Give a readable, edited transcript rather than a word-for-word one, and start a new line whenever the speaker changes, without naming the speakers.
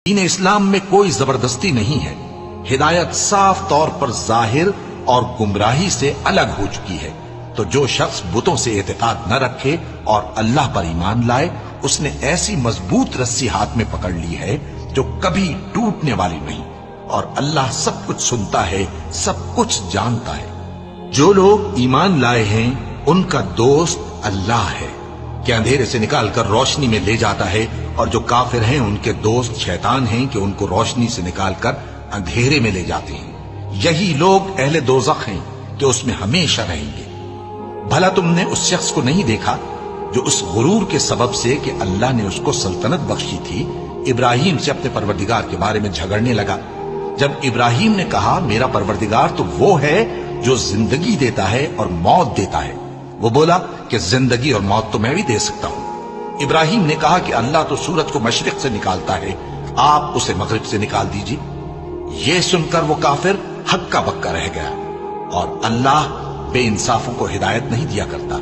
دین اسلام میں کوئی زبردستی نہیں ہے، ہدایت صاف طور پر ظاہر اور گمراہی سے الگ ہو چکی ہے۔ تو جو شخص بتوں سے اعتقاد نہ رکھے اور اللہ پر ایمان لائے، اس نے ایسی مضبوط رسی ہاتھ میں پکڑ لی ہے جو کبھی ٹوٹنے والی نہیں، اور اللہ سب کچھ سنتا ہے، سب کچھ جانتا ہے۔ جو لوگ ایمان لائے ہیں ان کا دوست اللہ ہے کہ اندھیرے سے نکال کر روشنی میں لے جاتا ہے، اور جو کافر ہیں ان کے دوست شیطان ہیں کہ ان کو روشنی سے نکال کر اندھیرے میں لے جاتے ہیں۔ یہی لوگ اہل دوزخ ہیں کہ اس میں ہمیشہ رہیں گے۔ بھلا تم نے اس شخص کو نہیں دیکھا جو اس غرور کے سبب سے کہ اللہ نے اس کو سلطنت بخشی تھی، ابراہیم سے اپنے پروردگار کے بارے میں جھگڑنے لگا؟ جب ابراہیم نے کہا میرا پروردگار تو وہ ہے جو زندگی دیتا ہے اور موت دیتا ہے، وہ بولا کہ زندگی اور موت تو میں بھی دے سکتا ہوں۔ ابراہیم نے کہا کہ اللہ تو سورج کو مشرق سے نکالتا ہے، آپ اسے مغرب سے نکال دیجیے۔ یہ سن کر وہ کافر ہکا بکا رہ گیا، اور اللہ بے انصافوں کو ہدایت نہیں دیا کرتا۔